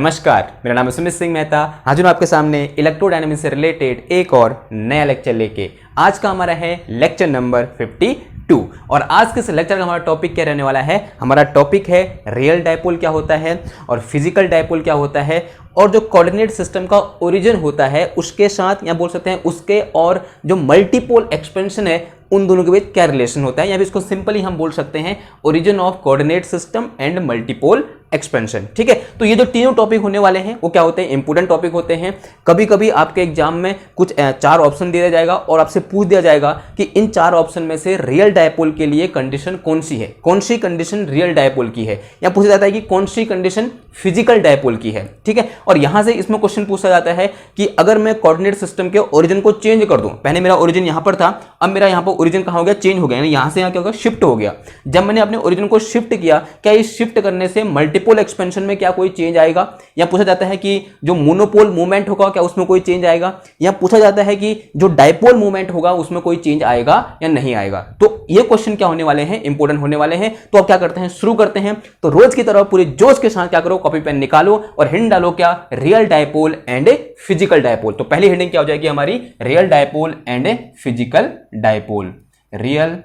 नमस्कार, मेरा नाम है सुमित सिंह मेहता। हाजिर हूं आपके सामने इलेक्ट्रोडायनामिक्स से रिलेटेड एक और नया लेक्चर लेके। आज का हमारा है लेक्चर नंबर 52 और आज के इस लेक्चर का हमारा टॉपिक क्या रहने वाला है। हमारा टॉपिक है रियल डायपोल क्या होता है और फिजिकल डायपोल क्या होता है, और जो कोऑर्डिनेट सिस्टम का ओरिजिन होता है उसके साथ या बोल सकते हैं उसके और जो मल्टीपोल एक्सपेंशन है उन दोनों के बीच क्या रिलेशन होता है, या फिर इसको सिंपली हम बोल सकते हैं origin of coordinate system and multipole expansion. ठीक है, तो ये जो तीनों टॉपिक होने वाले हैं वो क्या होते हैं, इंपोर्टेंट टॉपिक होते हैं। कभी कभी आपके एग्जाम में कुछ 4 ऑप्शन दिया जाएगा और आपसे पूछ दिया जाएगा कि इन 4 ऑप्शन में से रियल डायपोल के लिए कंडीशन कौन सी है, कौन सी कंडीशन रियल डायपोल की है, या पूछा जाता है कि कौन सी कंडीशन फिजिकल डायपोल की है। ठीक है, और यहां से इसमें क्वेश्चन पूछा जाता है कि अगर मैं कोऑर्डिनेट सिस्टम के ओरिजिन को चेंज कर दूं, पहले मेरा ओरिजिन यहां पर था, अब मेरा यहां पर ओरिजिन कहां हो गया, चेंज हो गया, यानी यहां से यहां क्या हो गया, शिफ्ट हो गया। जब मैंने अपने ओरिजिन को शिफ्ट किया, क्या इस शिफ्ट करने से मल्टीपोल एक्सपेंशन में क्या कोई चेंज आएगा, या पूछा जाता है कि जो मोनोपोल मूवमेंट होगा क्या उसमें कोई चेंज आएगा, या पूछा जाता है कि जो डायपोल मूवमेंट होगा उसमें कोई चेंज आएगा या नहीं आएगा। तो ये क्वेश्चन क्या होने वाले हैं, इंपॉर्टेंट होने वाले हैं। तो अब क्या करते हैं, शुरू करते हैं। तो रोज की तरह पूरे जोश के साथ क्या करो, कॉपी पेन निकालो और हिंट डालो क्या, real dipole and physical dipole. तो पहली हेडिंग क्या हो जाएगी हमारी, real dipole and physical dipole, real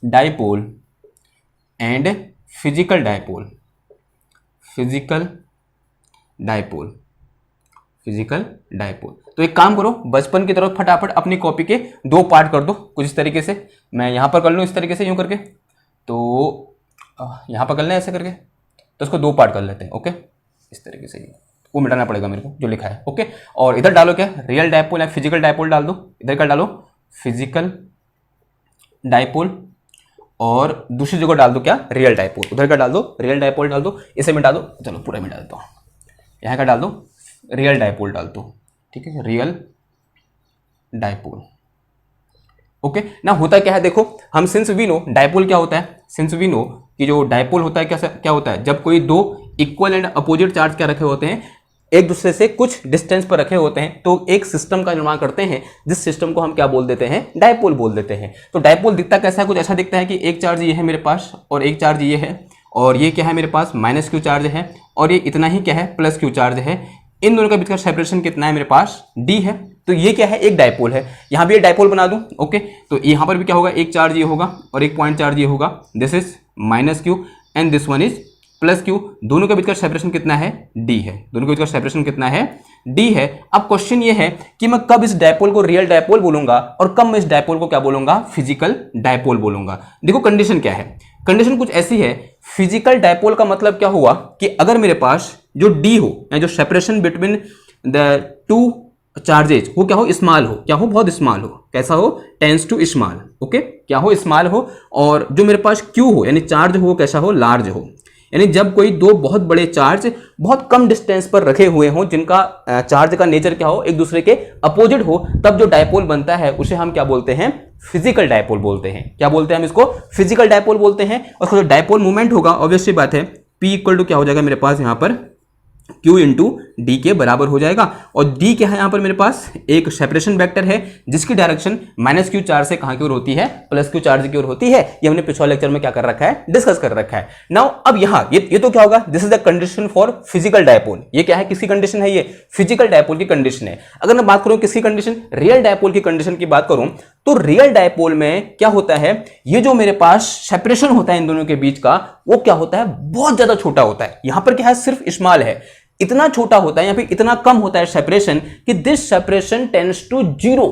dipole and physical dipole, physical dipole, physical dipole. तो एक काम करो, बचपन की तरफ फटाफट अपनी कॉपी के 2 पार्ट कर दो कुछ इस तरीके से। मैं यहां पर कर लूं इस तरीके से, यूं करके, तो यहां पर कर लें ऐसे करके, तो इसको 2 पार्ट कर लेते हैं। ओके, इस तरीके से वो मिटाना पड़ेगा मेरे को जो लिखा है। ओके, और इधर डालो क्या, रियल डायपोल या फिजिकल डायपोल डाल दो, इधर का डालो फिजिकल डायपोल, और दूसरी जगह डाल दो क्या, रियल डायपोल, उधर का डाल दो रियल डायपोल डाल दो, इसे मिटा दो, चलो पूरा मिटा देता हूँ, यहाँ का डाल दो रियल डायपोल डाल दो। ठीक है, रियल डायपोल। ओके ना, होता क्या है देखो, हम सिंस वी नो डायपोल क्या होता है, सिंस वी नो कि जो डायपोल होता है क्या होता है, जब कोई 2 इक्वल एंड अपोजिट चार्ज क्या रखे होते हैं, एक दूसरे से कुछ डिस्टेंस पर रखे होते हैं, तो एक सिस्टम का निर्माण करते हैं, जिस सिस्टम को हम क्या बोल देते हैं, डायपोल बोल देते हैं। तो डायपोल दिखता कैसा है, कुछ ऐसा दिखता है कि एक चार्ज ये है मेरे पास और एक चार्ज ये है, और ये क्या है मेरे पास माइनस क्यू चार्ज है, और ये इतना ही क्या है प्लस क्यू चार्ज है। इन दोनों के बीच का सेपरेशन कितना है मेरे पास, डी है। तो ये क्या है, एक डायपोल है। यहां भी एक डायपोल बना दूं। ओके, तो यहां पर भी क्या होगा, एक चार्ज ये होगा और एक पॉइंट चार्ज ये होगा, this is minus Q and this one is plus Q. दोनों के बीच का सेपरेशन कितना है, डी है। दोनों के बीच का सेपरेशन कितना है, डी है। अब क्वेश्चन ये है कि मैं कब इस डायपोल को रियल डायपोल बोलूंगा और कब मैं इस डायपोल को क्या बोलूंगा, फिजिकल डायपोल बोलूंगा। देखो कंडीशन क्या है, कंडीशन कुछ ऐसी है, फिजिकल डायपोल का मतलब क्या हुआ कि अगर मेरे पास जो डी हो, या जो सेपरेशन बिटवीन द 2 चार्जेज वो क्या हो, स्मॉल हो, क्या हो, बहुत स्मॉल हो, कैसा हो, टेंस टू स्मॉल। ओके, क्या हो, स्मॉल हो, और जो मेरे पास क्यू हो यानी चार्ज हो कैसा हो, लार्ज हो। यानी जब कोई 2 बहुत बड़े चार्ज बहुत कम डिस्टेंस पर रखे हुए हों, जिनका चार्ज का नेचर क्या हो, एक दूसरे के अपोजिट हो, तब जो डायपोल बनता है उसे हम क्या बोलते हैं, फिजिकल डायपोल बोलते हैं। क्या बोलते हैं हम इसको, फिजिकल डायपोल बोलते हैं। और जो डायपोल मूवमेंट होगा ऑब्वियस सी बात है, P इक्वल टू क्या हो जाएगा मेरे पास यहाँ पर, Q इंटू डी के बराबर हो जाएगा। और D क्या है यहाँ पर मेरे पास, एक सेपरेशन वेक्टर है जिसकी डायरेक्शन माइनस क्यू चार्ज से कहाँ की ओर होती है, प्लस क्यू चार्ज की ओर होती है। ये हमने पिछले लेक्चर में क्या कर रखा है, डिस्कस कर रखा है। नाउ अब यहाँ ये तो क्या होगा, this is the condition for physical dipole. ये क्या है, किसकी कंडीशन है, ये फिजिकल डायपोल की कंडीशन है। अगर मैं बात करूं किसकी कंडीशन, रियल डायपोल की कंडीशन की बात करूं, तो रियल डायपोल में क्या होता है, ये जो मेरे पास सेपरेशन होता है इन दोनों के बीच का, वो क्या होता है, बहुत ज्यादा छोटा होता है। यहां पर क्या है, सिर्फ स्मॉल है, इतना छोटा होता है या फिर इतना कम होता है सेपरेशन कि this separation tends to zero,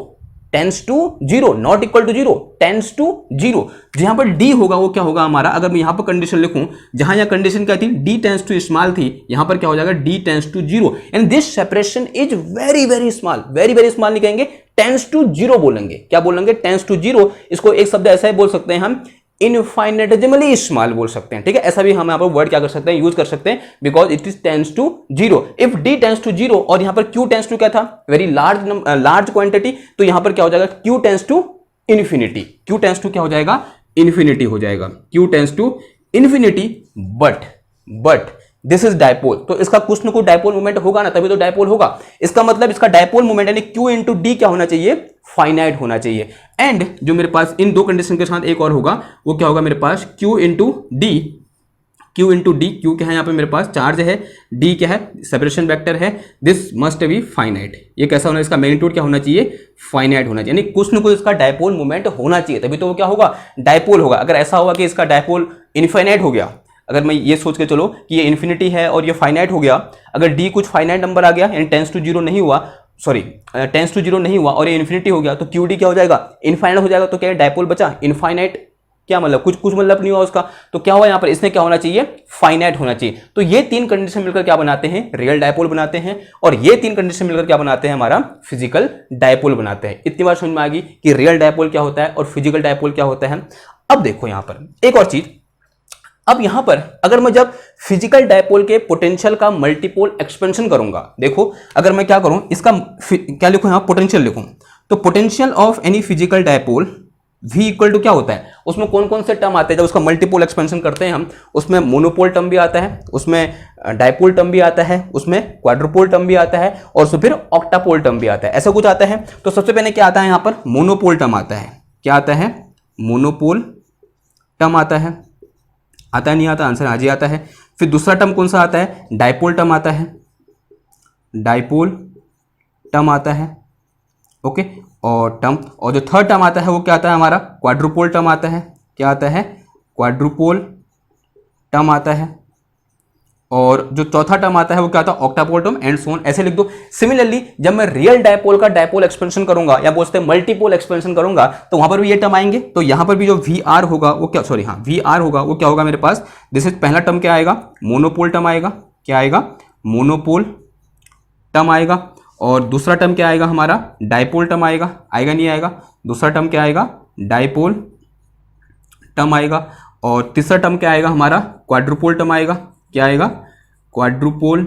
tends to zero, not equal to zero, tends to zero. जहां पर डी होगा वो क्या होगा हमारा, अगर मैं यहां पर कंडीशन लिखूं, जहां यहां कंडीशन क्या थी, डी टेंस टू स्मॉल थी, यहां पर क्या हो जाएगा, D tends to zero. And this separation is very very small, very very small नहीं कहेंगे, टेंस टू जीरो बोलेंगे। क्या बोलेंगे, टेंस टू जीरो। इसको एक शब्द ऐसा ही बोल सकते हैं हम, इनफाइनेटिमली स्मॉल बोल सकते हैं। ठीक है, ऐसा भी हम यहाँ पर वर्ड क्या कर सकते हैं, यूज कर सकते हैं, because it is tends to zero. If D tends to zero और यहाँ पर क्यू टेंस टू क्या था, वेरी लार्ज क्वांटिटी, तो यहाँ पर क्या हो जाएगा, Q tends to infinity. Q tends to क्या हो जाएगा, इन्फिनिटी हो जाएगा, Q tends to infinity. But this is dipole, तो इसका कुछ ना कुछ डायपोल मूवमेंट होगा ना, तभी तो डायपोल होगा। इसका मतलब इसका डायपोल मूवमेंट यानी क्यू इंटू डी क्या होना चाहिए, फाइनाइट होना चाहिए। एंड जो मेरे पास इन 2 कंडीशन के साथ एक और होगा, वो क्या होगा मेरे पास, Q into D Q into D, Q क्या है यहाँ पे मेरे पास चार्ज है, डी क्या है सेपरेशन वेक्टर है, दिस मस्ट बी फाइनाइट। ये कैसा होना, इसका मैग्नीट्यूड क्या होना चाहिए, फाइनाइट होना चाहिए, यानी कुछ न कुछ इसका डायपोल मोमेंट होना चाहिए, तभी तो वो क्या होगा, डायपोल होगा। अगर ऐसा होगा कि इसका डायपोल इनफाइनाइट हो गया, अगर मैं ये सोच के चलो कि ये इन्फिनिटी है और ये फाइनाइट हो गया, अगर डी कुछ फाइनाइट नंबर आ गया यानी टेंस टू जीरो नहीं हुआ, सॉरी टेंस टू जीरो नहीं हुआ और ये इन्फिनिटी हो गया, तो क्यू डी क्या हो जाएगा, इनफाइनाइट हो जाएगा। तो क्या डायपोल बचा, इनफाइनाइट क्या मतलब, कुछ कुछ मतलब नहीं हुआ उसका, तो क्या हुआ यहाँ पर, इसने क्या होना चाहिए, फाइनाइट होना चाहिए। तो ये तीन कंडीशन मिलकर क्या बनाते हैं, रियल डायपोल बनाते हैं, और ये तीन कंडीशन मिलकर क्या बनाते हैं, हमारा फिजिकल डायपोल बनाते हैं। इतनी बार समझ में आ गई कि रियल डायपोल क्या होता है और फिजिकल डायपोल क्या होता है। अब देखो यहाँ पर एक और चीज, अब यहां पर अगर मैं जब फिजिकल डायपोल के पोटेंशियल का मल्टीपोल एक्सपेंशन करूंगा, देखो अगर मैं क्या करूं, इसका क्या लिखूं, यहां पोटेंशियल लिखूं, तो potential of any physical dipole V equal to क्या होता है, उसमें कौन कौन से टर्म आते हैं जब उसका मल्टीपोल एक्सपेंशन करते हैं हम, उसमें मोनोपोल टर्म भी आता है, उसमें डायपोल टर्म भी आता है, उसमें क्वाड्रुपोल टर्म भी आता है, और उसमें फिर ऑक्टापोल टर्म भी आता है, ऐसा कुछ आता है। तो सबसे पहले क्या आता है यहाँ पर, मोनोपोल टर्म आता है, क्या आता है, मोनोपोल टर्म आता है, आता है नहीं आता, आंसर आज ही आता है। फिर दूसरा टर्म कौन सा आता है, डायपोल टर्म आता है, डायपोल टर्म आता है, ओके, और टर्म, और जो थर्ड टर्म आता है वो क्या आता है हमारा, क्वाड्रुपोल टर्म आता है, क्या आता है, क्वाड्रुपोल टर्म आता है, और जो चौथा टर्म आता है वो क्या आता है, ऑक्टापोल टर्म, एंड सो ऑन, ऐसे लिख दो। सिमिलरली जब मैं रियल डायपोल का डायपोल एक्सपेंशन करूंगा या बोलते हैं मल्टीपोल एक्सपेंशन करूंगा, तो वहां पर भी ये टर्म आएंगे, तो यहां पर भी जो वी आर होगा वो क्या, सॉरी हाँ वी आर होगा वो क्या होगा मेरे पास, दिस इज पहला टर्म क्या आएगा, मोनोपोल टर्म आएगा, क्या आएगा, मोनोपोल टर्म आएगा, और दूसरा टर्म क्या आएगा हमारा, डायपोल टर्म आएगा, आएगा नहीं आएगा, दूसरा टर्म क्या आएगा, डायपोल टर्म आएगा, और तीसरा टर्म क्या आएगा हमारा, क्वाड्रुपोल टर्म आएगा, क्या आएगा, क्वाड्रुपोल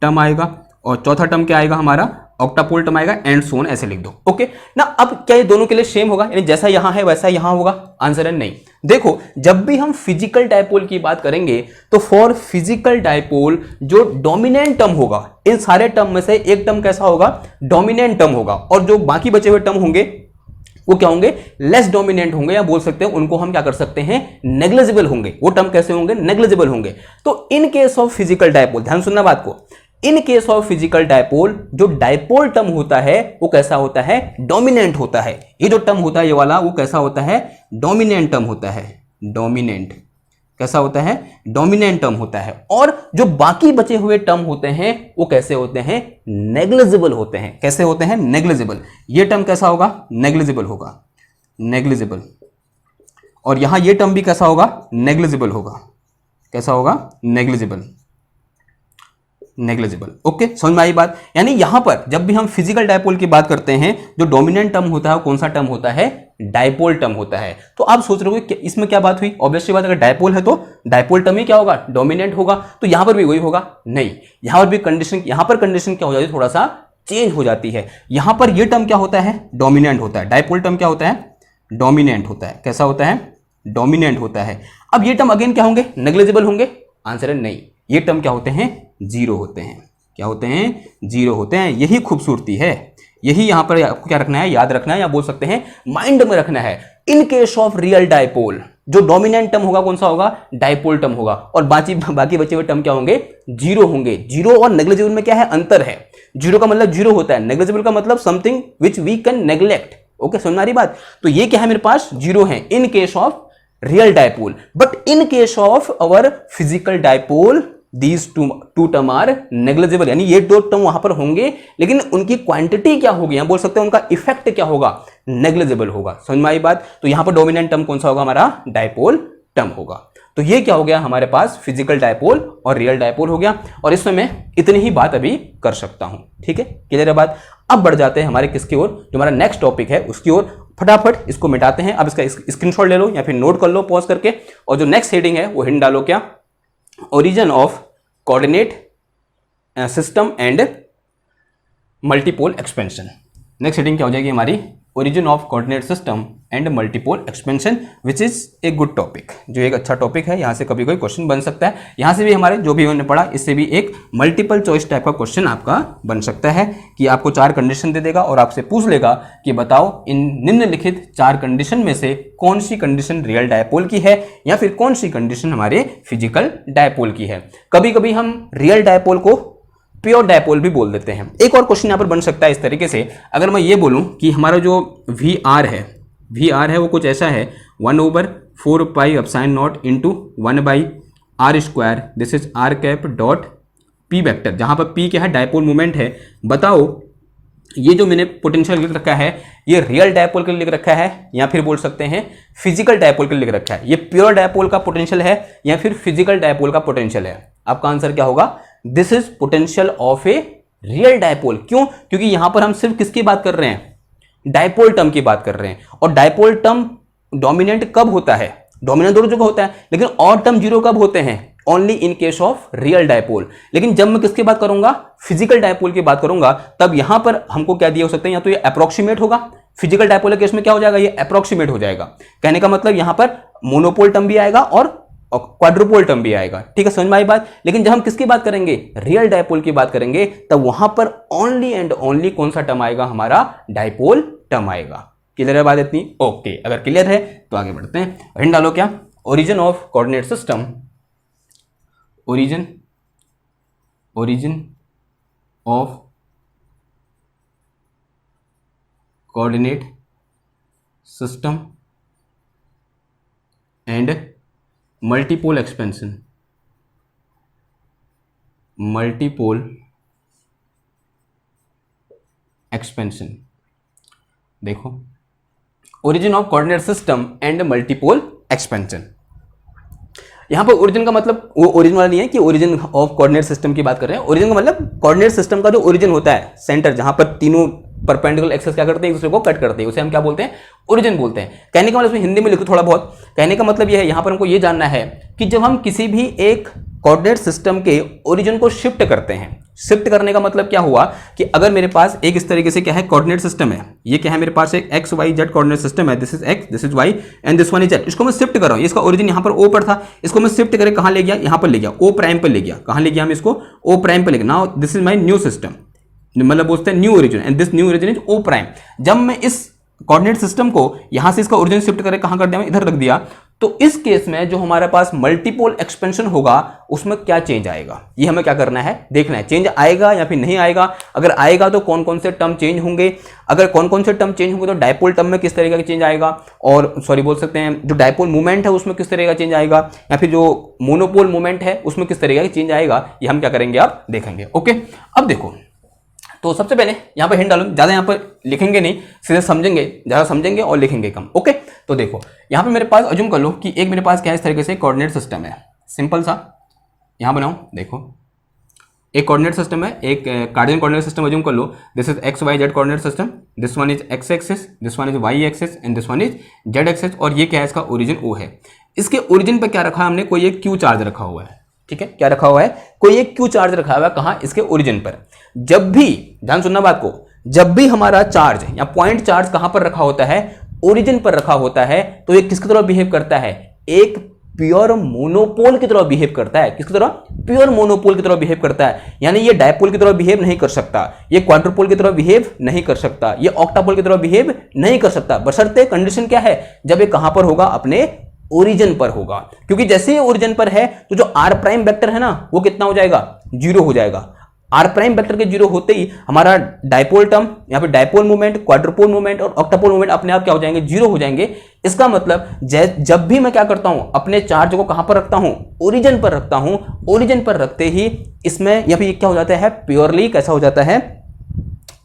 टर्म आएगा, और चौथा टर्म क्या आएगा हमारा, ऑक्टापोल टर्म आएगा, एंड सो ऑन, ऐसे लिख दो, ओके ना। अब क्या ये दोनों के लिए सेम होगा, यानी जैसा यहां है वैसा यहां होगा, आंसर है नहीं। देखो जब भी हम फिजिकल डायपोल की बात करेंगे तो फॉर फिजिकल डायपोल जो डोमिनेंट टर्म होगा, इन सारे टर्म में से एक टर्म कैसा होगा, डोमिनेंट टर्म होगा, और जो बाकी बचे हुए टर्म होंगे वो क्या होंगे, लेस डोमिनेंट होंगे, या बोल सकते हैं उनको हम क्या कर सकते हैं, नेग्लिजिबल होंगे। वो टर्म कैसे होंगे, नेग्लिजिबल होंगे। तो in case of physical dipole, ध्यान सुनना बात को, in case of physical dipole जो डायपोल टर्म होता है वो कैसा होता है, डोमिनेंट होता है। ये जो टर्म होता है ये वाला, वो कैसा होता है, डोमिनेंट टर्म होता है, डोमिनेंट कैसा होता है, डोमिनेंट टर्म होता है। और जो बाकी बचे हुए टर्म होते हैं वो कैसे होते हैं, नेग्लिजिबल होते हैं। कैसे होते हैं, नेग्लिजिबल। ये टर्म कैसा होगा, नेग्लिजिबल होगा, नेग्लिजिबल। और यहां ये टर्म भी कैसा होगा, नेग्लिजिबल होगा, कैसा होगा, नेग्लिजिबल, नेग्लिजिबल। ओके, समझ में आई बात। यानी यहां पर जब भी हम फिजिकल डायपोल की बात करते हैं, जो डोमिनेंट टर्म होता है कौन सा टर्म होता है, डायपोल टर्म होता है। तो आप सोच रहे हो इसमें क्या बात हुई, ऑब्वियसली बात, अगर डायपोल है तो डायपोल टर्म ही क्या होगा, डोमिनेंट होगा। तो यहां पर भी वही होगा, नहीं, यहां पर भी कंडीशन, यहां पर कंडीशन क्या हो जाती है, थोड़ा सा चेंज हो जाती है। यहां पर यह टर्म क्या होता है, डोमिनेंट होता है। डायपोल टर्म क्या होता है, डोमिनेंट होता है। कैसा होता है, डोमिनेंट होता है। अब ये टर्म अगेन क्या होंगे, नेग्लिजिबल होंगे। आंसर है नहीं, ये टर्म क्या होते हैं, जीरो होते हैं। क्या होते हैं, जीरो होते हैं। यही खूबसूरती है, यही यहां पर आपको क्या रखना है, याद रखना है, या बोल सकते हैं माइंड में रखना है। In case of real dipole जो डोमिनेंट टर्म होगा कौन सा होगा, डायपोल टर्म होगा, और बाकी बचे हुए टर्म क्या होंगे, जीरो होंगे। जीरो और नेग्लिजिबल में क्या है, अंतर है। जीरो का मतलब जीरो होता है, नेग्लिजिबल का मतलब something which we can neglect. Okay, समझ आ रही बात। तो ये क्या है, मेरे पास जीरो है in case of real dipole, but in case of our physical dipole these two term are negligible। यानी ये दो टर्म वहां पर होंगे, लेकिन उनकी क्वांटिटी क्या होगी, यहां बोल सकते हैं उनका इफेक्ट क्या होगा, नेग्लिजिबल होगा। समझ में आई बात। तो यहां पर डोमिनेंट टर्म कौन सा होगा, हमारा डायपोल टर्म होगा। तो ये क्या हो गया, हमारे पास फिजिकल डायपोल और रियल डायपोल हो गया। और इसमें मैं इतनी ही बात अभी कर सकता हूं, ठीक है, क्लियर है बात। अब बढ़ जाते हैं हमारे किसकी ओर, जो हमारा नेक्स्ट टॉपिक है उसकी ओर। फटाफट इसको मिटाते हैं। अब इसका स्क्रीनशॉट ले लो या फिर नोट कर लो पॉज करके। और जो नेक्स्ट हेडिंग है वो हिंट डालो, क्या, origin of coordinate system and multipole expansion. Next heading क्या हो जाएगी हमारी, origin of coordinate system and multipole expansion which is a good topic, जो एक अच्छा टॉपिक है। यहाँ से कभी कोई क्वेश्चन बन सकता है, यहाँ से भी हमारे जो भी हमने पढ़ा इससे भी एक मल्टीपल चॉइस टाइप का क्वेश्चन आपका बन सकता है कि आपको 4 कंडीशन दे देगा और आपसे पूछ लेगा कि बताओ इन निम्नलिखित 4 कंडीशन में से कौन सी कंडीशन रियल डायपोल की है या फिर कौन सी कंडीशन हमारे फिजिकल डायपोल की है। कभी कभी हम रियल डायपोल को प्योर डायपोल भी बोल देते हैं। एक और क्वेश्चन यहाँ पर बन सकता है इस तरीके से, अगर मैं ये बोलूँ कि हमारा जो वी आर है वो कुछ ऐसा है 1/4 pi epsilon naught into 1/r², this is r cap dot p vector, जहाँ पर पी क्या है डायपोल मोमेंट है। बताओ ये जो मैंने पोटेंशियल लिख रखा है ये रियल डायपोल के लिए लिख रखा है या फिर बोल सकते हैं फिजिकल डायपोल के लिए लिख रखा है। ये प्योर डायपोल का पोटेंशियल है या फिर फिजिकल डायपोल का पोटेंशियल है। आपका आंसर क्या होगा? This is potential of a real dipole. क्यों? क्योंकि यहां पर हम सिर्फ किसकी बात कर रहे हैं? डायपोल टर्म की बात कर रहे हैं। और डायपोल टर्म डोमिनेंट कब होता है? डोमिनेंट दोनों जगह होता है, लेकिन ऑड टर्म 0 कब होते हैं? Only in case of real dipole. लेकिन जब मैं किसकी बात करूंगा? फिजिकल डायपोल की बात करूंगा, तब यहां पर हमको क्या दिया हो सकते हैं, या तो ये अप्रोक्सीमेट होगा, फिजिकल डायपोल के केस में क्या हो जाएगा? ये अप्रोक्सीमेट हो जाएगा। कहने का मतलब यहां पर मोनोपोल टर्म भी आएगा और क्वाड्रुपोल टर्म भी आएगा। ठीक है, समझ में आई बात? लेकिन जब हम किसकी बात करेंगे? रियल डायपोल की बात करेंगे, तब वहां पर ओनली एंड ओनली कौन सा टर्म आएगा? हमारा डायपोल टर्म आएगा। क्लियर है बात इतनी? ओके, अगर क्लियर है तो आगे बढ़ते हैं। हिंट डालो क्या? Origin of coordinate system, origin of coordinate system and multipole expansion, देखो origin of coordinate system and multipole expansion. यहां पर ओरिजिन का मतलब वो ओरिजिन वाला नहीं है कि ओरिजिन ऑफ कोऑर्डिनेट सिस्टम की बात कर रहे हैं। ओरिजिन का मतलब कोऑर्डिनेट सिस्टम का जो ओरिजिन होता है, सेंटर जहां पर तीनों परपेंडिकुलर एक्सेस क्या करते हैं? एक दूसरे को कट करते हैं, उसे हम क्या बोलते हैं? ओरिजिन बोलते हैं। कहने का मतलब इसमें हिंदी में लिखो थोड़ा बहुत। कहने का मतलब यह है, यहां पर हमको यह जानना है कि जब हम किसी भी एक कोऑर्डिनेट सिस्टम के ओरिजिन को शिफ्ट करते हैं, शिफ्ट करने का मतलब क्या हुआ कि अगर मेरे पास एक इस तरीके से क्या है कोऑर्डिनेट सिस्टम है, ये क्या है मेरे पास एक x Y Z coordinate system है, this is x, this is Y and this one is z. इसको मैं शिफ्ट कर रहा हूं, इसका ओरिजिन यहां पर ओ पर था, इसको मैं शिफ्ट करके कहां ले गया? यहां पर ले गया, ओ प्राइम पर ले गया। कहां ले गया? हम इसको ओ प्राइम पर ले गया। Now this is my new system, मतलब बोलते हैं new origin and this new origin is O prime. जब मैं इस कोऑर्डिनेट सिस्टम को यहां से इसका ओरिजिन शिफ्ट करके कहां कर दिया? इधर रख दिया। तो इस केस में जो हमारे पास मल्टीपोल एक्सपेंशन होगा उसमें क्या चेंज आएगा, ये हमें क्या करना है? देखना है। चेंज आएगा या फिर नहीं आएगा? अगर आएगा तो कौन कौन से टर्म चेंज होंगे? अगर कौन कौन से टर्म चेंज होंगे तो डायपोल टर्म में किस तरीके का चेंज आएगा, और सॉरी बोल सकते हैं जो डायपोल मूवमेंट है उसमें किस तरीके का चेंज आएगा, या फिर जो मोनोपोल मूवमेंट है उसमें किस तरीके का चेंज आएगा, ये हम क्या करेंगे? आप देखेंगे। ओके, अब देखो, तो सबसे पहले यहां पर हिंट डालो, ज्यादा यहां पर लिखेंगे नहीं, सीधे समझेंगे, ज्यादा समझेंगे और लिखेंगे कम। ओके, तो देखो यहां पे मेरे पास अज्यूम कर लो कि एक मेरे पास क्या है इस तरीके से कोऑर्डिनेट सिस्टम है, सिंपल सा यहां बनाओ। देखो एक कोऑर्डिनेट सिस्टम है, एक कार्डियन कोऑर्डिनेट सिस्टम अज्यूम कर लो, this is x Y Z coordinate system, this one is x axis, this one is y axis and this one is z axis, और ये क्या है? इसका ओरिजिन ओ है। इसके ओरिजिन पर क्या रखा है हमने? कोई एक क्यू चार्ज रखा हुआ है। ठीक है, क्या रखा हुआ है? कोई एक क्यू चार्ज रखा हुआ है। कहां? इसके ओरिजिन पर। जब भी, ध्यान सुनना बात को, जब भी हमारा चार्ज या पॉइंट चार्ज कहां पर रखा होता है? ओरिजिन पर रखा होता है, तो ये किसकी तरह बिहेव करता है? एक प्योर मोनोपोल की तरह बिहेव करता है। किसकी तरह? प्योर मोनोपोल की तरह बिहेव करता है। यानी ये डायपोल की तरह बिहेव नहीं कर सकता, ये क्वाड्रुपोल की तरह बिहेव नहीं कर सकता, ये ऑक्टापोल की तरह बिहेव नहीं कर सकता, बशर्ते कंडीशन क्या है? जब ये कहां पर होगा? अपने ओरिजिन पर होगा। क्योंकि जैसे ही ओरिजिन पर है तो जो आर प्राइम वेक्टर है ना वो कितना हो जाएगा? 0 हो जाएगा। आर प्राइम वेक्टर के 0 होते ही हमारा डायपोल टर्म, यहाँ पे डायपोल मूवमेंट, क्वाड्रुपोल मूवमेंट और ऑक्टापोल मूवमेंट अपने आप क्या हो जाएंगे? 0 हो जाएंगे। इसका मतलब जब भी मैं क्या करता हूं? अपने चार्ज को कहां पर रखता हूं? ओरिजिन पर रखता हूं। ओरिजिन पर रखते ही इसमें यहाँ पे क्या हो जाता है? प्योरली कैसा हो जाता है?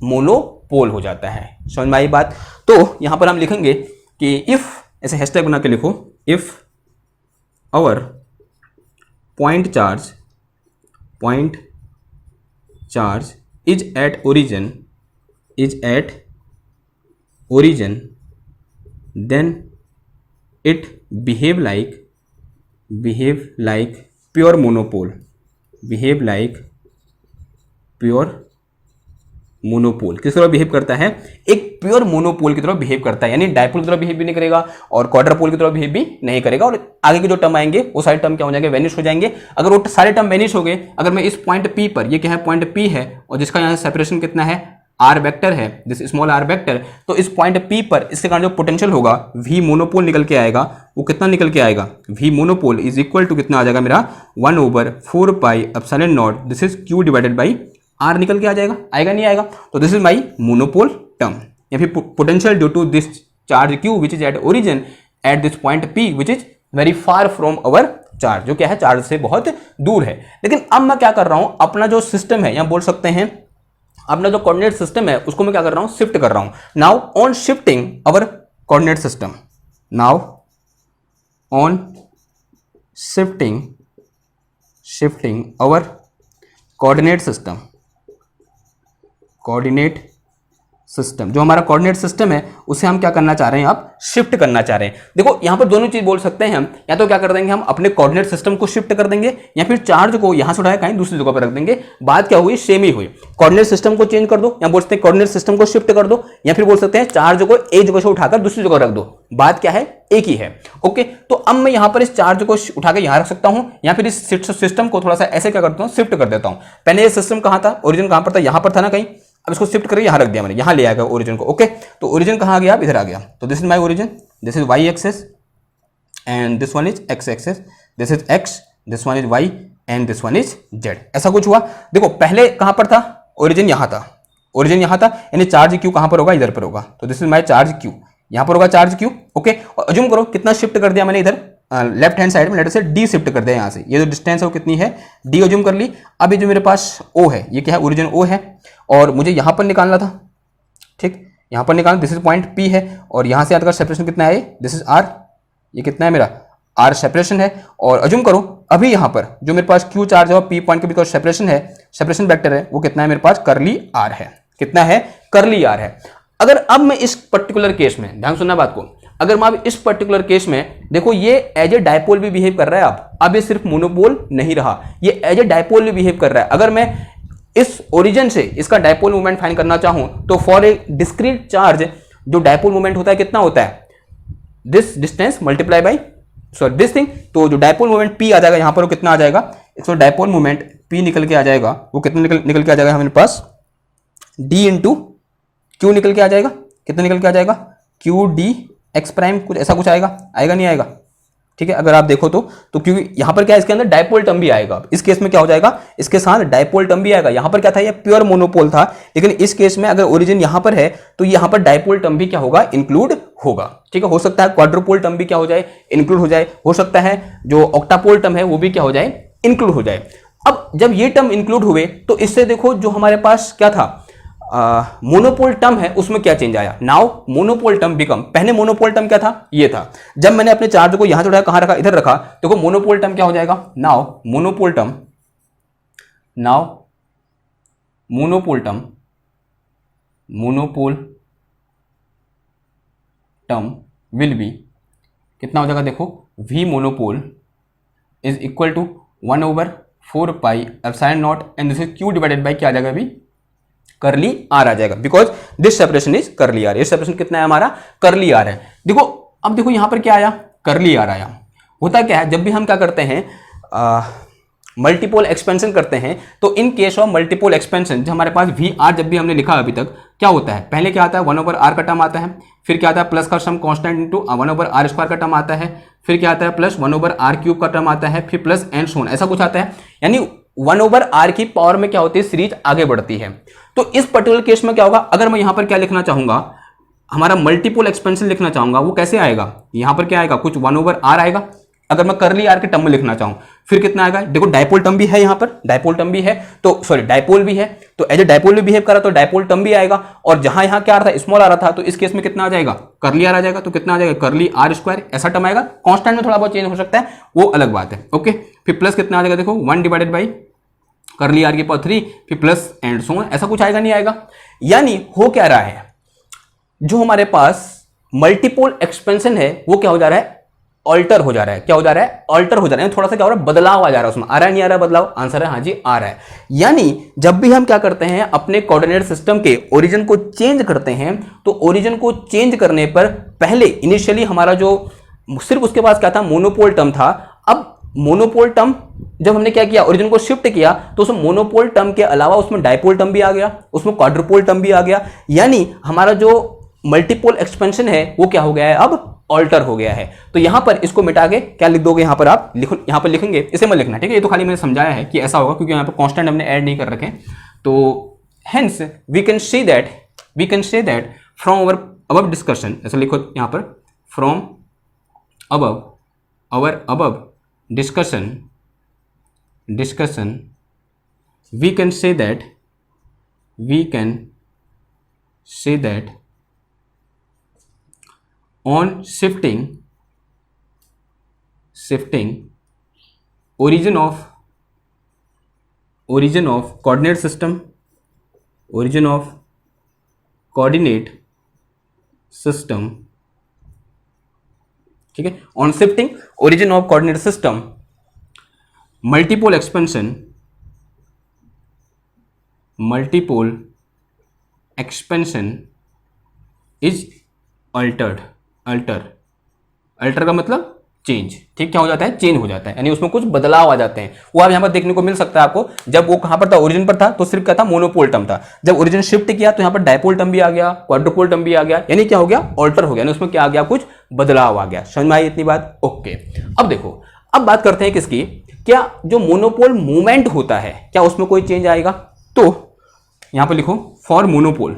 मोनोपोल हो जाता है। समझ में आई बात? तो यहां पर हम लिखेंगे कि इफ, ऐसे हैशटैग बना के लिखो, if our point charge is at origin then it behave like pure monopole, behave like pure monopole किस तरह बिहेव करता है, एक प्योर मोनोपोल की तरह बिहेव करता है, यानी डायपोल की तरह बिहेव भी नहीं करेगा और क्वाड्रपोल की तरह बिहेव भी नहीं करेगा। और आगे के जो टर्म आएंगे वो सारे टर्म क्या हो जाएंगे, वेनिश हो जाएंगे। अगर वो सारे टर्म वेनिश हो गए, अगर मैं इस पॉइंट P पर, ये क्या है पॉइंट P है और जिसका यहाँ सेपरेशन कितना है r वेक्टर है, दिस स्मॉल r वेक्टर, तो इस पॉइंट P पर इसके कारण जो पोटेंशियल होगा V मोनोपोल निकल के आएगा, वो कितना निकल के आएगा, V monopole is equal to कितना आ जाएगा मेरा 1/4 pi epsilon naught, this is Q divided by R निकल के आ जाएगा, आएगा नहीं आएगा। तो this is my monopole term, या फिर potential due to this charge Q which is at origin at this point P which is very far from our charge, जो क्या है चार्ज से बहुत दूर है। लेकिन अब मैं क्या कर रहा हूं, अपना जो सिस्टम है, या बोल सकते हैं अपना जो कोऑर्डिनेट सिस्टम है उसको मैं क्या कर रहा हूं, शिफ्ट कर रहा हूं। Now on shifting our coordinate system, now on shifting our coordinate system, जो हमारा कोऑर्डिनेट सिस्टम है उसे हम क्या करना चाह रहे हैं, आप शिफ्ट करना चाह रहे हैं। देखो यहां पर दोनों चीज बोल सकते हैं हम, या तो क्या कर देंगे हम अपने कोऑर्डिनेट सिस्टम को शिफ्ट कर देंगे, या फिर चार्ज को यहां से उठाया कहीं दूसरी जगह पर रख देंगे। बात क्या हुई, सेम ही हुई। कोऑर्डिनेट सिस्टम को चेंज कर दो, या बोल सकते हैं कोऑर्डिनेट सिस्टम को शिफ्ट कर दो, या फिर बोल सकते हैं चार्ज को एक जगह से उठाकर दूसरी जगह रख दो। बात क्या है, एक ही है। ओके, तो अब मैं यहां पर इस चार्ज को उठा के यहां रख सकता हूं, या फिर इस सिस्टम को थोड़ा सा ऐसे क्या करता हूं, शिफ्ट कर देता हूं। पहले ये सिस्टम कहां था, ओरिजिन कहां पर था, यहां पर था ना कहीं, अब इसको शिफ्ट करके यहां रख दिया मैंने, यहां ले आया ओरिजिन को। ओके, तो ओरिजिन कहां आ गया, इधर आ गया। तो this is my origin, this is Y axis and this one is x axis, this is x, this one is Y and this one is Z. ऐसा कुछ हुआ। देखो पहले कहां पर था, ओरिजिन यहां था, ओरिजिन यहां था, यानी चार्ज क्यू कहां पर होगा, इधर पर होगा। तो this is my charge Q, यहां पर होगा चार्ज क्यू। ओके, और अज्यूम करो कितना शिफ्ट कर दिया मैंने इधर लेफ्ट हैंड साइड में, लेटर से डी शिफ्ट कर दिया यहां से, ये जो डिस्टेंस है वो कितनी है, डी अज्यूम कर ली। अब ये जो मेरे पास ओ है, ये क्या है, ओरिजिन ओ है, और मुझे यहां पर निकालना था, ठीक, यहां पर निकालना, दिस इज पॉइंट पी है, और यहां से आता सेपरेशन कितना है, दिस इज आर, ये कितना है मेरा आर सेपरेशन है। और अज्यूम करो अभी यहां पर जो मेरे पास क्यू चार्ज है पी पॉइंट के बीच सेपरेशन है, सेपरेशन वेक्टर है, वो कितना है मेरे पास, करली आर है। कितना है, करली आर है। अगर अब मैं इस पर्टिकुलर केस में, ध्यान सुनना बात को, अगर मैं अब इस पर्टिकुलर केस में देखो, ये एज ए डायपोल भी बिहेव कर रहा है। अब ये सिर्फ मोनोपोल नहीं रहा, ये एज ए डायपोल भी बिहेव कर रहा है। अगर मैं इस ओरिजिन से इसका डायपोल मूवमेंट फाइंड करना चाहूं, तो फॉर ए डिस्क्रीट चार्ज जो डायपोल मूवमेंट होता है कितना होता है, this distance multiply by sorry this thing, तो जो डायपोल मूवमेंट P आ जाएगा यहां पर, वो कितना आ जाएगा, इसको डायपोल मूवमेंट P निकल के आ जाएगा, वो कितना निकल के आ जाएगा हमारे पास, D इंटू क्यू निकल के आ जाएगा। कितना निकल के आ जाएगा, क्यू डी एक्स प्राइम, कुछ ऐसा कुछ आएगा, आएगा नहीं आएगा, ठीक है। अगर आप देखो तो क्योंकि यहां पर क्या है, इसके अंदर डायपोल टर्म भी आएगा। इस केस में क्या हो जाएगा, इसके साथ डायपोल टर्म भी आएगा। यहां पर क्या था, ये प्योर मोनोपोल था, लेकिन इस केस में अगर ओरिजिन यहां पर है तो यहां पर डायपोल टर्म भी क्या होगा, इंक्लूड होगा, ठीक है। हो सकता है क्वाड्रुपोल टर्म भी क्या हो जाए, इंक्लूड हो जाए। हो सकता है जो ऑक्टापोल टर्म है वो भी क्या हो जाए, इंक्लूड हो जाए। अब जब ये टर्म इंक्लूड हुए तो इससे देखो जो हमारे पास क्या था, मोनोपोल टर्म है, उसमें क्या चेंज आया। नाउ मोनोपोल टर्म बिकम, पहले मोनोपोल टर्म क्या था, ये था। जब मैंने अपने चार्ज को यहां से उठाया, कहां रखा, इधर रखा, देखो मोनोपोल टर्म क्या हो जाएगा, now monopole term will be कितना हो जाएगा, देखो V monopole is equal to 1/4 pi epsilon naught and this is Q divided by क्या आ जाएगा, अभी करली आर आ जाएगा, because this separation is curly R. ये सेपरेशन कितना है हमारा, करली आर है। देखो अब देखो यहां पर क्या आया, करली आर आया। होता क्या है, जब भी हम क्या करते हैं मल्टीपोल एक्सपेंशन करते हैं, तो in case of multipole expansion जो हमारे पास वी आर जब भी हमने लिखा अभी तक, क्या होता है, पहले क्या आता है 1/r का टर्म आता है, फिर क्या आता है प्लस का some constant into 1/r square का टर्म आता है, फिर क्या आता है प्लस 1/r क्यूब का टर्म आता है, फिर प्लस एंड सो ऑन, ऐसा कुछ आता है। यानी 1/r की पावर में क्या होती है, सीरीज आगे बढ़ती है। तो इस पर्टिकुलर केस में क्या होगा, अगर मैं यहां पर क्या लिखना चाहूंगा, हमारा मल्टीपोल एक्सपेंशन लिखना चाहूंगा, वो कैसे आएगा, यहां पर क्या आएगा, कुछ 1/r आएगा। अगर मैं करली आर के टर्म में लिखना चाहूं, फिर कितना आएगा, देखो डायपोल टर्म भी है, यहां पर डायपोल टर्म भी है, तो सॉरी डायपोल भी है, तो एज ए डायपोल भी बिहेव करा तो डायपोल टर्म भी आएगा। और जहां यहां क्या आ रहा था, स्मॉल आ रहा था, तो इस केस में कितना आ जाएगा, करली आर आ जाएगा। तो कितना आ जाएगा, करली आर स्क्वायर, ऐसा टर्म आएगा। कांस्टेंट में थोड़ा बहुत चेंज हो सकता है, वो अलग बात है। ओके, फिर प्लस कितना आ जाएगा, देखो 1 डिवाइडेड बाई करली आर की पावर 3, फिर प्लस एंड सो ऑन, ऐसा कुछ आएगा नहीं आएगा। यानी हो क्या रहा है, जो हमारे पास मल्टीपोल एक्सपेंशन है वो क्या हो जा रहा है, ऑल्टर हो जा रहा है। क्या हो जा रहा है? ऑल्टर हो जा रहा है, थोड़ा सा क्या हो रहा है? बदलाव आ जा रहा है उसमें। आ रहा है नहीं आ रहा बदलाव? आंसर है हाँ जी आ रहा है। यानी जब भी हम क्या करते हैं अपने कोऑर्डिनेट सिस्टम के ओरिजिन को चेंज करते हैं, तो ओरिजिन को चेंज करने पर पहले इनिशियली हमारा जो सिर्फ उसके पास क्या था? मोनोपोल टर्म था। अब मोनोपोल टर्म जब हमने क्या किया? ओरिजिन को शिफ्ट किया, तो उस मोनोपोल टर्म के अलावा उसमें डाइपोल टर्म भी आ गया, उसमें क्वाड्रुपोल टर्म भी आ गया। यानी हमारा जो मल्टीपोल एक्सपेंशन है वो क्या हो गया है? अब ऑल्टर हो गया है। तो यहां पर इसको मिटा के क्या लिख दोगे? यहां पर आप लिखो, यहां पर लिखेंगे, इसे मत लिखना, ठीक है? ये तो खाली मैंने समझाया है कि ऐसा होगा, क्योंकि यहां पर कांस्टेंट हमने ऐड नहीं कर रखे। तो hence we can say that from our above discussion, ऐसा लिखो यहां पर, from above our above discussion we can say that on shifting origin of coordinate system ठीक है, on shifting origin of coordinate system multipole expansion is alter का मतलब change, ठीक? क्या हो जाता है? चेंज हो जाता है, यानी उसमें कुछ बदलाव आ जाते हैं। वो आप यहां पर देखने को मिल सकता है आपको। जब वो कहां पर था? ओरिजिन पर था, तो सिर्फ क्या था? मोनोपोल टर्म था। जब ओरिजिन शिफ्ट किया तो यहां पर डाइपोल टर्म भी आ गया, क्वाड्रुपोल टर्म भी आ गया, यानी क्या हो गया? ऑल्टर हो गया, उसमें क्या आ गया? कुछ बदलाव आ गया। समझ में आई इतनी बात? ओके। अब देखो, अब बात करते हैं किसकी? क्या जो मोनोपोल मूवमेंट होता है, क्या उसमें कोई चेंज आएगा? तो यहां पर लिखो फॉर मोनोपोल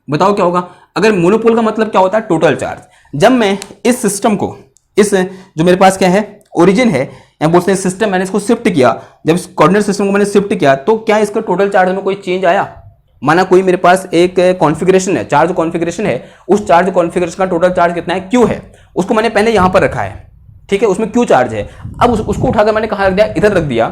बताओ क्या होगा? अगर मोनोपोल का मतलब क्या होता है? Total charge. जब मैं इस सिस्टम को, इस जो मेरे पास क्या है? ओरिजिन है, या बोलते हैं सिस्टम, मैंने इसको शिफ्ट किया, जब इस कोऑर्डिनेट सिस्टम को मैंने शिफ्ट किया, तो क्या इसका टोटल चार्ज में कोई चेंज आया? माना कोई मेरे पास एक कॉन्फ़िगरेशन है, चार्ज कॉन्फ़िगरेशन है, उस चार्ज कॉन्फ़िगरेशन का टोटल चार्ज कितना है? क्यू है। उसको मैंने पहले यहां पर रखा है, ठीक है, उसमें क्यू चार्ज है। अब उसको उठाकर मैंने कहां रख दिया? इधर रख दिया।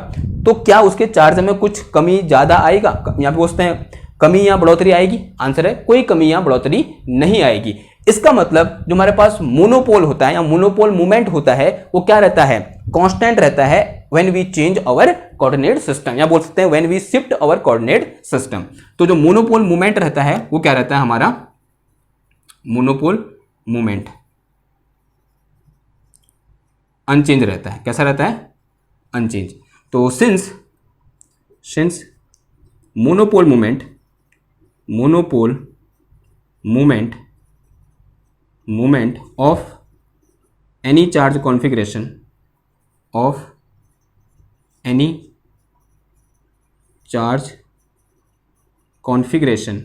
तो क्या उसके चार्ज में कुछ कमी ज्यादा आएगा? यहां पे बोलते हैं कमी या बढ़ोतरी आएगी? आंसर है कोई कमी या बढ़ोतरी नहीं आएगी। इसका मतलब जो हमारे पास मोनोपोल होता है या मोनोपोल मूवमेंट होता है, वो क्या रहता है? कांस्टेंट रहता है when we change our coordinate system, या बोल सकते हैं when we shift our coordinate system. तो जो मोनोपोल मूवमेंट रहता है वो क्या रहता है? हमारा मोनोपोल मूवमेंट अनचेंज रहता है। कैसा रहता है? अनचेंज। तो since monopole movement of any charge configuration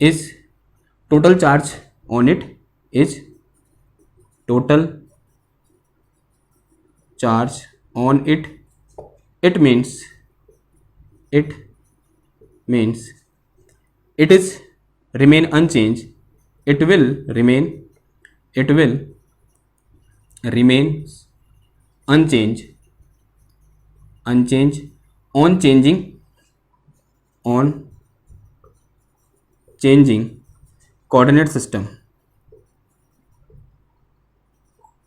is total charge on it is total charge on it, it means it is remain unchanged, it will remain unchanged on changing coordinate system,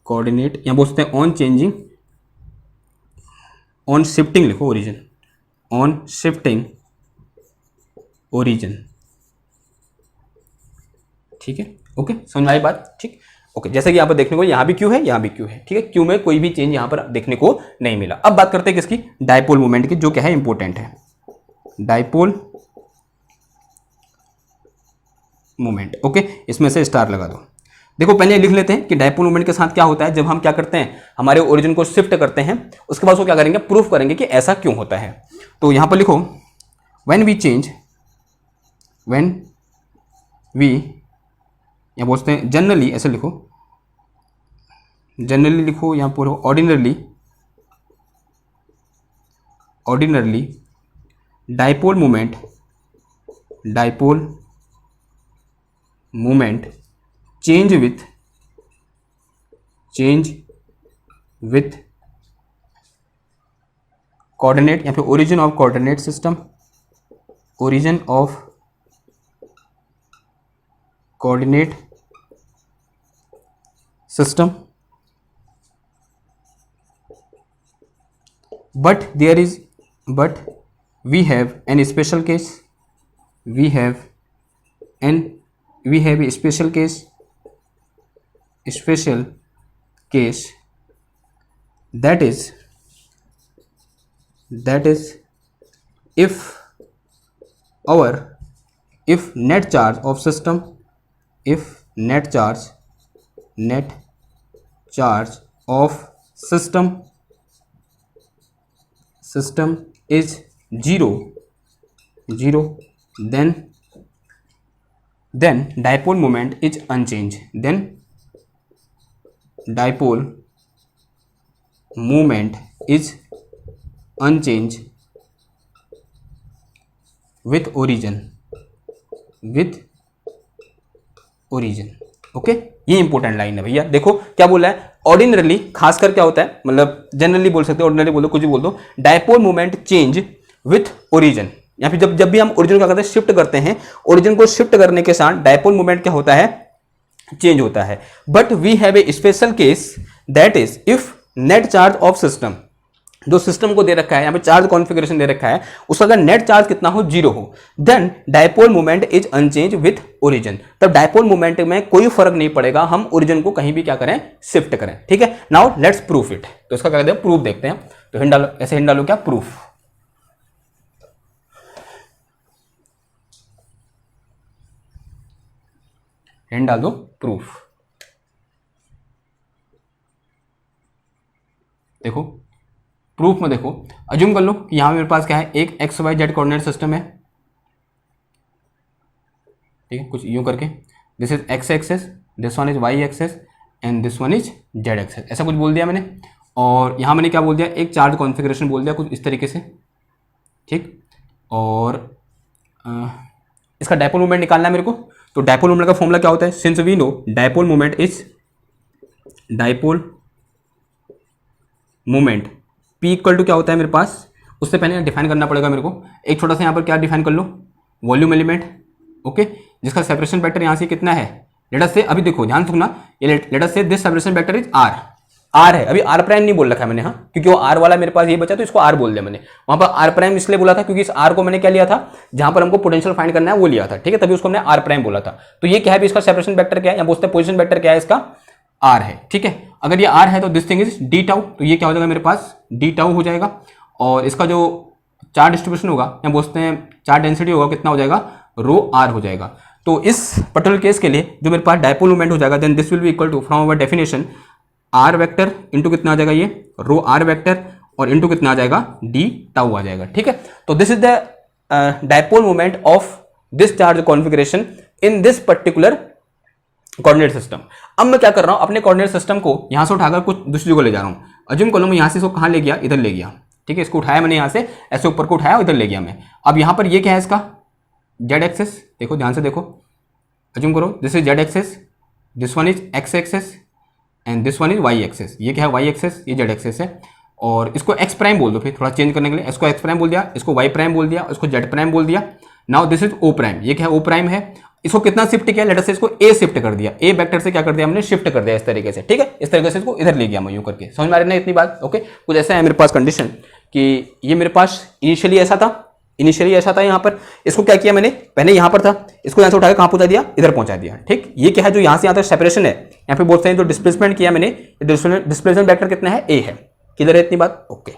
coordinate, यहां बोल सकते हैं on changing, on shifting लिखो origin, on shifting origin, ठीक है? Okay, समझ में आई बात? ठीक, ओके। जैसे कि यहां पर देखने को यहां भी क्यू है, यहां भी क्यू है, ठीक है? क्यू में कोई भी चेंज यहां पर देखने को नहीं मिला। अब बात करते हैं किसकी? डाइपोल मूवमेंट की, जो क्या है? इंपॉर्टेंट है। डाइपोल मूवमेंट, ओके, इसमें से स्टार लगा दो। देखो पहले लिख लेते हैं कि डाइपोल मूवमेंट के साथ क्या होता है। जब हम क्या करते हैं, हमारे ओरिजिन को शिफ्ट करते हैं, उसके बाद वो क्या करेंगे? प्रूफ करेंगे कि ऐसा क्यों होता है। तो यहां पर लिखो व्हेन वी या बोलते हैं जनरली, ऐसे लिखो, जनरली लिखो, यहां पर ordinarily dipole movement change with coordinate या फिर origin of coordinate system coordinate system, but we have an special case, we have a special case that is if net charge of system, if net charge of system is zero, then dipole moment is unchanged, then dipole moment is unchanged with origin, okay. ये important line है भैया। देखो क्या बोला है, ordinarily, खासकर क्या होता है, मतलब जनरली बोल सकते हो, ऑर्डिनरली बोलो, कुछ भी बोल दो, dipole moment change with origin, या फिर जब भी हम ओरिजिन क्या करते हैं, शिफ्ट करते हैं, ओरिजिन को शिफ्ट करने के साथ डायपोल मोमेंट क्या होता है, चेंज होता है। But we have a special case, that is if net charge of system, जो सिस्टम को दे रखा है, यहाँ पे चार्ज कॉन्फ़िगरेशन दे रखा है, उसका अगर नेट चार्ज कितना हो, जीरो हो, then dipole moment is unchange with origin. तब डायपोल मोमेंट में कोई फर्क नहीं पड़ेगा, हम ओरिजिन को कहीं भी क्या करें, शिफ्ट करें। ठीक है, नाउ लेट्स प्रूफ इट। तो इसका क्या कहते हैं, प्रूफ देखते हैं। तो हिंट डालो, ऐसे हिंट डालो, क्या प्रूफ, हिंट डाल दो, प्रूफ। देखो प्रूफ में देखो, अज्यूम कर लो कि यहां मेरे पास क्या है, एक x Y Z coordinate system है, ठीक है, कुछ यूं करके, this is x axis, this one is Y axis and this one is Z axis, ऐसा कुछ बोल दिया मैंने। और यहां मैंने क्या बोल दिया, एक चार्ज कॉन्फ़िगरेशन बोल दिया कुछ इस तरीके से, ठीक। और इसका डायपोल मोमेंट निकालना है मेरे को। तो डायपोल मोमेंट का फॉर्मूला क्या होता है, since we know dipole moment is dipole moment P equal to क्या होता है मेरे पास, उससे पहले डिफाइन करना पड़ेगा मेरे को। एक छोटा सा यहाँ पर क्या डिफाइन कर लो, वॉल्यूम एलिमेंट, ओके, जिसका सेपरेशन वेक्टर यहाँ से कितना है, लेट अस से, अभी देखो ध्यान से सुनना, ये let us say this separation vector is R है, अभी आर प्राइम नहीं बोल रखा है मैंने, हाँ, क्योंकि वो आर वाला मेरे पास ये बचा तो इसको आर बोल दिया मैंने। वहां पर आर प्राइम इसलिए बोला था क्योंकि इस आर को मैंने क्या लिया था, जहां पर हमको पोटेंशियल फाइंड करना है वो लिया था, ठीक है, तभी उसको हमने आर प्राइम बोला था। तो ये क्या है, इसका सेपरेशन वेक्टर क्या है, या बोलते हैं पोजीशन वेक्टर क्या है, इसका आर है, ठीक है। अगर ये आर है तो this thing is D tau, तो ये क्या हो जाएगा मेरे पास, डी टाउ हो जाएगा। और इसका जो चार्ज डिस्ट्रीब्यूशन होगा, या बोलते हैं चार्ज डेंसिटी होगा, कितना हो जाएगा, रो आर हो जाएगा। तो इस पर्टिकुलर केस के लिए जो मेरे पास डायपोल मोमेंट हो जाएगा, then this will be equal to, from our definition, R vector into कितना आ जाएगा, ये रो आर वेक्टर, और इंटू कितना आ जाएगा, डी टाउ आ जाएगा, ठीक है। तो this is the dipole moment of this charge configuration in this particular coordinate system. अब मैं क्या कर रहा हूं, अपने कोऑर्डिनेट सिस्टम को यहां से उठाकर कुछ दूसरी जगह ले जा रहा हूं। अज्यूम कर लो मैं यहां से इसको कहां ले गया, इधर ले गया, ठीक है, इसको उठाया मैंने यहां से, ऐसे ऊपर को उठाया, इधर ले गया मैं। अब यहां पर ये क्या है, इसका जेड एक्सेस, देखो ध्यान से देखो, अज्यूम करो this is Z axis, this one is x axis and this one is Y axis. ये क्या है, वाई एक्सेस, ये जेड एक्सेस है। और इसको एक्स प्राइम बोल दो, फिर थोड़ा चेंज करने के लिए, इसको एक्स प्राइम बोल दिया, इसको वाई प्राइम बोल दिया, इसको जेड प्राइम बोल दिया। Now this is O prime, ये क्या है, ओ प्राइम है। इसको कितना शिफ्ट किया, लेटर से इसको ए शिफ्ट कर दिया, ए वेक्टर से क्या कर दिया हमने, शिफ्ट कर दिया इस तरीके से, ठीक है, इस तरीके से इसको इधर ले गया मैं यूं करके। समझ में आ रही है इतनी बात, ओके। कुछ ऐसा है मेरे पास कंडीशन कि ये मेरे पास इनिशियली ऐसा था यहाँ पर, इसको क्या किया मैंने, पहले यहाँ पर था, इसको यहाँ से उठाकर कहाँ पहुंचा दिया, इधर पहुंचा दिया, ठीक। ये क्या है, जो यहाँ से यहाँ तक सेपरेशन है, यहाँ पे बोलते हैं जो डिस्प्लेसमेंट किया मैंने, डिस्प्लेसमेंट वेक्टर कितना है, ए है, किधर है इतनी बात, ओके।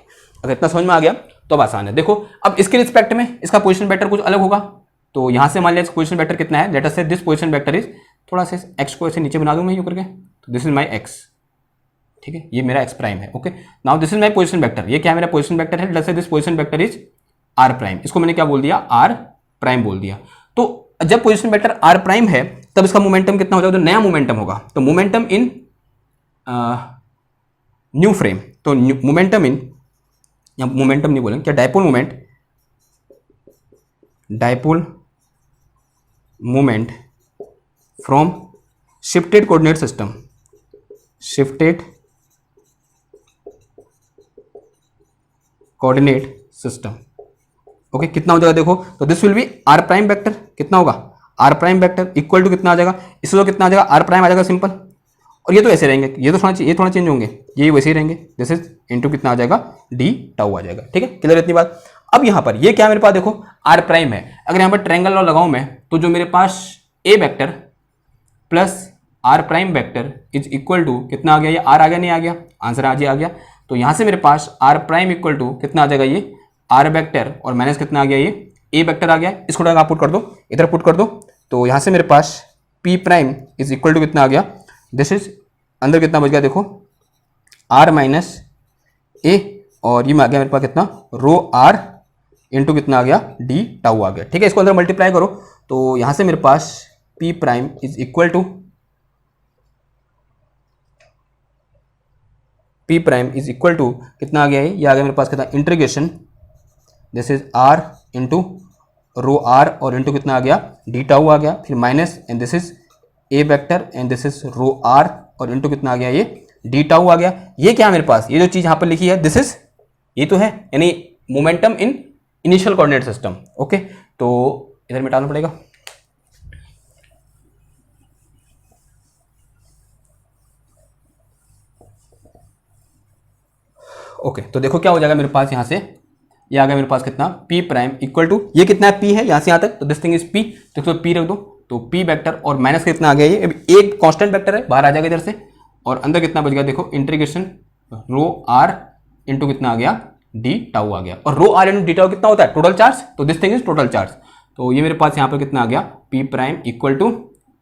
अगर इतना समझ में आ गया तो अब आसान है। देखो अब इसके रिस्पेक्ट में इसका पोजीशन वेक्टर कुछ अलग होगा। तो यहां से मान लिया पोजीशन वेक्टर कितना है, let us say this position vector is, थोड़ा सा एक्स को ऐसे नीचे बना दूंगा यूं करके, तो दिस इज माय एक्स, ठीक है, ये मेरा एक्स प्राइम है, okay. Now this is my position vector, ये क्या है, मेरा पोजीशन वेक्टर है, let us say this position vector is R prime, इसको मैंने क्या बोल दिया, आर प्राइम बोल दिया। तो जब पोजीशन वेक्टर आर प्राइम है तब इसका मोमेंटम कितना हो जाएगा, तो नया मोमेंटम होगा, तो मोमेंटम इन न्यू फ्रेम, तो मोमेंटम इन, या मोमेंटम नहीं बोलेंगे क्या, dipole moment from shifted coordinate system, shifted coordinate system, okay. कितना हो जाएगा देखो, तो this will be R prime vector, कितना होगा, R prime vector equal to कितना आ जाएगा, इससे तो कितना आ जाएगा, आर प्राइम आ जाएगा सिंपल, और ये तो ऐसे रहेंगे, ये तो थोड़ा चेंज होंगे, ये वैसे ही रहेंगे, दिस इज इंटू कितना आ जाएगा, डी टाउ आ जाएगा। ठीक है, क्लियर इतनी बात। अब यहाँ पर ये क्या मेरे पास देखो आर प्राइम है, अगर यहाँ पर ट्रायंगल लॉ लगाऊं मैं तो जो मेरे पास a vector plus r prime vector is equal to कितना आ गया, ये आर आ गया नहीं आ गया, आंसर आज आ गया। तो यहाँ से मेरे पास आर प्राइम इक्वल टू कितना आ जाएगा, ये आर वेक्टर और माइनस कितना आ गया, ये ए वेक्टर आ गया। इसको आप पुट कर दो, इधर पुट कर दो, तो यहाँ से मेरे पास p prime is equal to कितना आ गया, दिस इज अंदर कितना बच गया देखो आर माइनस ए, और ये में आ गया मेरे पास कितना रो आर इंटू कितना आ गया, डी टाउ आ गया। ठीक है, इसको अंदर मल्टीप्लाई करो, तो यहाँ से मेरे पास p prime is equal to कितना आ गया है, ये आ गया मेरे पास कितना integration, this is R into rho R और इंटू कितना आ गया, डी टाउ आ गया, फिर minus and this is A vector and this is rho R और इंटू कितना आ गया, ये डी टाउ आ गया। ये क्या है मेरे पास, ये जो चीज यहाँ पर लिखी है दिस इज, ये तो है यानी momentum in initial coordinate system. Okay, तो इधर मिटाना पड़ेगा। ओके, तो देखो क्या हो जाएगा मेरे पास, यहाँ से ये आ गया मेरे पास कितना p प्राइम इक्वल टू, ये कितना है p है यहाँ से यहाँ तक, तो दिस थिंग इज p, तो इसको p रख दो, तो p वेक्टर और माइनस कितना आ गया, ये एक कांस्टेंट वेक्टर है बाहर आ जाएगा इधर से, और अंदर कितना बच गया देखो इंटीग्रेशन रो r इंटू कितना आ गया, d टाउ आ गया, और रो r इंटू डी टाउ कितना होता है, टोटल चार्ज, तो this thing is total charge. तो ये मेरे पास यहाँ पर कितना आ गया p prime equal to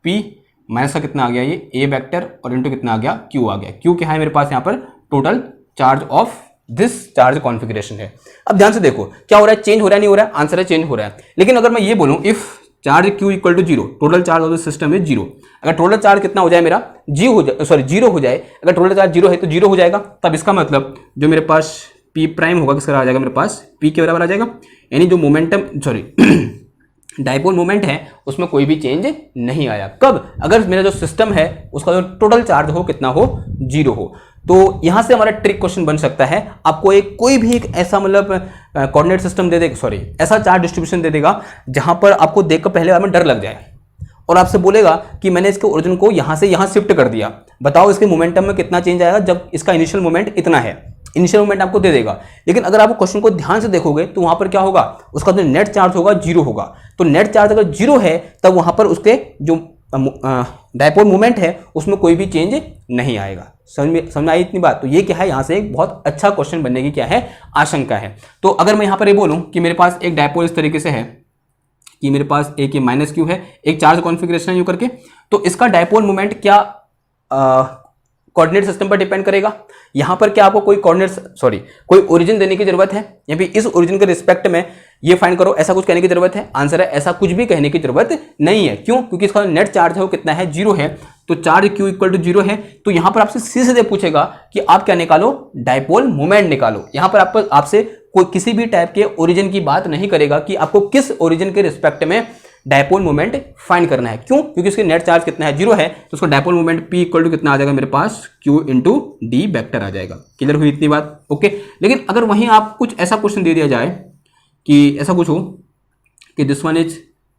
p minus का कितना आ गया, ये a वेक्टर और इंटू कितना आ गया, q आ गया। q क्या है मेरे पास यहाँ पर, total charge of this charge configuration है। अब ध्यान से देखो क्या हो रहा है, चेंज हो रहा है नहीं हो रहा है, आंसर है चेंज हो रहा है। लेकिन अगर मैं ये बोलूं if charge q equal to zero, total charge of the system is zero, अगर टोटल चार्ज कितना हो जाए मेरा जीरो हो जाए, अगर टोटल चार्ज जीरो है तो जीरो हो जाएगा, तब इसका मतलब जो मेरे पास p प्राइम होगा किसका आ जाएगा, मेरे पास p के बराबर आ जाएगा, यानी जो मोमेंटम डाइपोल मोमेंट है उसमें कोई भी चेंज नहीं आया। कब, अगर मेरा जो सिस्टम है उसका जो टोटल चार्ज हो कितना हो, जीरो हो। तो यहां से हमारा ट्रिक क्वेश्चन बन सकता है, आपको कोई भी एक ऐसा मतलब कोऑर्डिनेट सिस्टम दे देगा, ऐसा चार्ज डिस्ट्रीब्यूशन दे देगा जहां पर आपको देखकर पहले बार में डर लग जाए और आपसे बोलेगा कि मैंने इसके ओरिजिन को यहां से यहां शिफ्ट कर दिया, बताओ इसके मोमेंटम में कितना चेंज आएगा जब इसका इनिशियल मोमेंट इतना है, इनिशियल मोमेंट आपको दे देगा। लेकिन अगर आप क्वेश्चन को ध्यान से देखोगे तो वहां पर क्या होगा, उसका जो नेट चार्ज होगा जीरो होगा। तो नेट चार्ज अगर जीरो है तब वहां पर उसके जो डायपोल मोमेंट है उसमें कोई भी चेंज नहीं आएगा। समझ में आई इतनी बात। तो ये क्या है, यहाँ से एक बहुत अच्छा क्वेश्चन बनने की क्या है, आशंका है। तो अगर मैं यहाँ पर ये बोलूँ कि मेरे पास एक डायपोल इस तरीके से है कि मेरे पास एक ये माइनस क्यू है, एक चार्ज कॉन्फ़िगरेशन है यूं करके, तो इसका डायपोल मोमेंट क्या कोऑर्डिनेट सिस्टम पर डिपेंड करेगा। यहां पर क्या आपको कोई ओरिजिन देने की जरूरत है, या फिर इस ओरिजिन के रिस्पेक्ट में ये फाइंड करो, ऐसा कुछ कहने की जरूरत है? आंसर है ऐसा कुछ भी कहने की जरूरत नहीं है। क्यों? क्योंकि इसका नेट चार्ज है वो कितना है, जीरो है। तो charge Q equal to zero है, तो यहां पर आपसे सीधे पूछेगा कि आप क्या निकालो, डायपोल मोमेंट निकालो। यहां पर आपसे कोई किसी भी टाइप के ओरिजिन की बात नहीं करेगा कि आपको किस ओरिजिन के रिस्पेक्ट में डायपोल मोमेंट फाइंड करना है। क्यों? क्योंकि उसके नेट चार्ज कितना है, जीरो है, तो उसका dipole moment P equal to कितना आ जाएगा मेरे पास, Q इंटू डी वेक्टर आ जाएगा। क्लियर हुई इतनी बात? ओके। लेकिन अगर वहीं आप कुछ ऐसा क्वेश्चन दे दिया जाए कि ऐसा कुछ हो कि this one is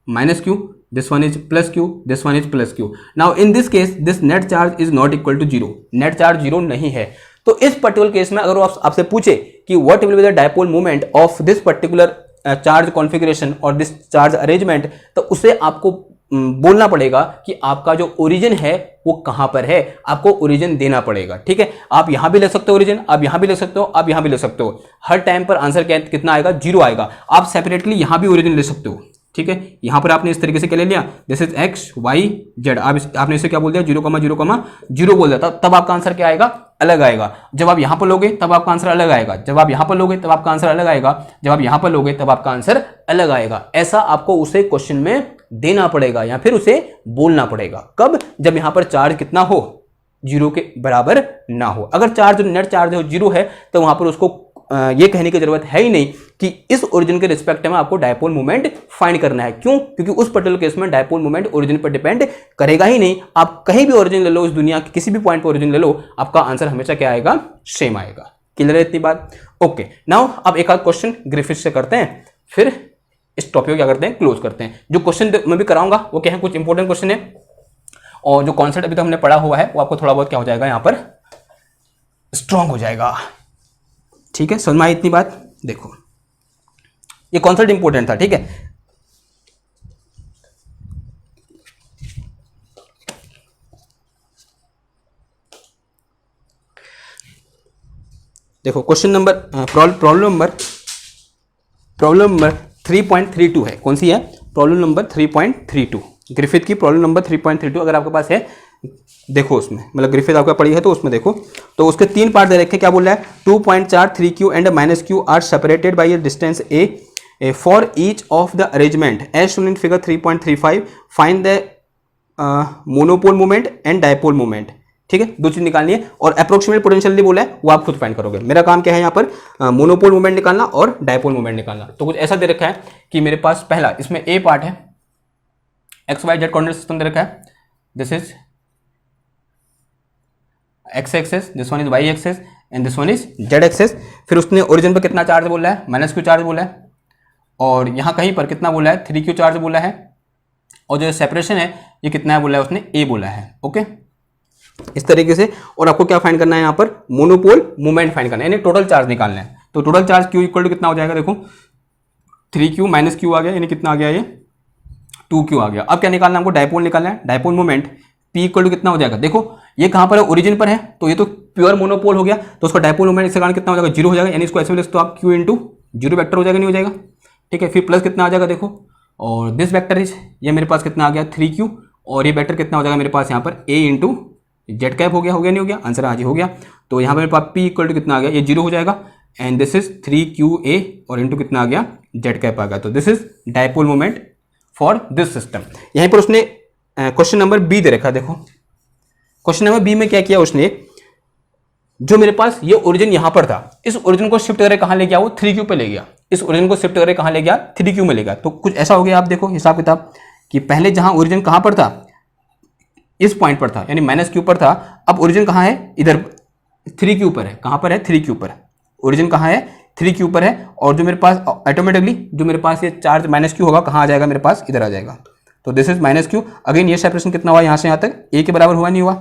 minus q, this one is plus q, this one is plus q. Now in this case this net charge is not equal to zero, net charge zero नहीं है। तो इस पर्टिकुलर केस में अगर वो आपसे पूछे कि what will be the dipole moment of this particular charge configuration और दिस चार्ज अरेंजमेंट, तो उसे आपको बोलना पड़ेगा कि आपका जो ओरिजिन है वो कहां पर है, आपको ओरिजिन देना पड़ेगा। ठीक है, आप यहां भी ले सकते हो ओरिजिन, आप यहां भी ले सकते हो, आप यहां भी ले सकते हो। हर टाइम पर आंसर कितना आएगा, जीरो आएगा। आप सेपरेटली यहां भी ओरिजिन ले सकते हो। ठीक है, यहां पर आपने इस तरीके से क्या ले लिया, this is x Y z, आपने इसे क्या बोल दिया, 0,0,0 बोल दिया, तब आपका आंसर क्या आएगा, अलग आएगा। जब आप यहां पर लोगे तब आपका आंसर अलग आएगा, जब आप यहां पर लोगे तब आपका आंसर अलग आएगा, जब आप यहां पर लोगे तब आपका आंसर अलग आएगा। ऐसा आपको उसे क्वेश्चन में देना पड़ेगा या फिर उसे बोलना पड़ेगा। कब? जब यहां पर चार्ज कितना हो, जीरो के बराबर ना हो। अगर चार्ज नेट चार्ज हो जीरो है तो वहां पर उसको ये कहने की जरूरत है ही नहीं कि इस ओरिजिन के रिस्पेक्ट में आपको डायपोल मोमेंट फाइंड करना है। क्यों? क्योंकि उस पर्टिकुलर केस में डायपोल मोमेंट ओरिजिन पर डिपेंड करेगा ही नहीं। आप कहीं भी ओरिजिन ले लो, इस दुनिया के किसी भी पॉइंट पर ओरिजिन ले लो, आपका आंसर हमेशा क्या आएगा, सेम आएगा। क्लियर है इतनी बात? ओके। नाउ अब एक आध क्वेश्चन ग्रिफिथ से करते हैं, फिर इस टॉपिक को क्या करते हैं, क्लोज करते हैं। जो क्वेश्चन मैं भी कराऊंगा वो क्या है, कुछ इंपॉर्टेंट क्वेश्चन है, और जो कॉन्सेप्ट अभी तक हमने पढ़ा हुआ है वो आपको थोड़ा बहुत क्या हो जाएगा यहाँ पर स्ट्रांग हो जाएगा। ठीक है, समझ में आई इतनी बात। देखो ये कॉन्सेप्ट इंपॉर्टेंट था, ठीक है। देखो क्वेश्चन नंबर प्रॉब्लम नंबर 3.32 है। कौन सी है? प्रॉब्लम नंबर 3.32, ग्रिफिथ की प्रॉब्लम नंबर 3.32 अगर आपके पास है, देखो उसमें, मतलब ग्रिफिथ आपका पढ़ी है तो उसमें देखो, तो उसके 3 पार्ट दे रखे। क्या बोल रहा है? 2.4 3q and -q are separated by a distance a for each of the arrangement as shown in figure 3.35 find the monopole moment and dipole moment. ठीक है, दो चीज निकालनी है, और अप्रोक्सीमेट पोटेंशियल बोला है वो आप खुद फाइंड करोगे। मेरा काम क्या है यहाँ पर, मोनोपोल मोमेंट निकालना और डायपोल मोमेंट निकालना। तो कुछ ऐसा दे रखा है कि मेरे पास पहला इसमें ए पार्ट है, x Y Z coordinate system दे रखा है, this is x axis, this one is Y axis and this one is Z axis. फिर उसने ओरिजिन पर कितना चार्ज बोला है, -q चार्ज बोला है, और यहाँ कहीं पर कितना बोला है, 3q चार्ज बोला है, और जो सेपरेशन है ये कितना है बोला है उसने, ए बोला है। ओके, इस तरीके से। और आपको क्या फाइंड करना है यहाँ पर, मोनोपोल मोमेंट फाइंड करना है, यानी टोटल चार्ज निकालना है। तो total charge Q equal to कितना हो जाएगा, देखो 3q - q आ गया, यानी कितना आ गया, ये 2q आ गया। अब क्या निकालना है हमको, डायपोल निकालना है। Dipole moment P equal to कितना हो जाएगा, देखो ये कहाँ पर है, ओरिजिन पर है, तो ये तो प्योर मोनोपोल हो गया, तो उसका डायपोल मोमेंट इसके कारण कितना हो जाएगा, 0 हो जाएगा, यानी इसको ऐसे लिख तो आप q इंटू 0 वेक्टर हो जाएगा, नहीं हो जाएगा। ठीक है, फिर प्लस कितना आ जाएगा, देखो, और दिस वेक्टर इज, ये मेरे पास कितना आ गया 3q, और ये वेक्टर कितना हो जाएगा मेरे पास यहाँ पर a इंटू जेड कैप हो गया नहीं हो गया, आंसर आज ही हो गया। तो यहाँ पर मेरे पास P इक्वल टू कितना आ गया, ये 0 हो जाएगा, एंड दिस इज 3qa और इंटू कितना आ गया, जेड कैप आ गया। तो this is dipole moment for this system. यहीं पर उसने क्वेश्चन नंबर बी दे रखा, देखो क्वेश्चन नंबर बी में क्या किया उसने, जो मेरे पास ये ओरिजिन यहां पर था, इस ओरिजिन को शिफ्ट करके कहां ले गया, वो 3q पे ले गया। इस ओरिजिन को शिफ्ट करके कहां ले गया, 3q में ले गया। तो कुछ ऐसा हो गया, आप देखो हिसाब किताब, कि पहले जहां ओरिजिन कहां पर था, इस पॉइंट पर था, यानी -q पर था। अब ओरिजिन कहां है, इधर 3q पर है। कहां पर है, 3q पर। ओरिजिन कहां है, 3q पर है, और जो मेरे पास ऑटोमेटिकली जो मेरे पास ये चार्ज -q होगा, कहां आ जाएगा मेरे पास, इधर आ जाएगा। तो दिस इज -q। अगेन ये सेपरेशन कितना हुआ, यहां से यहां तक a के बराबर हुआ, नहीं हुआ,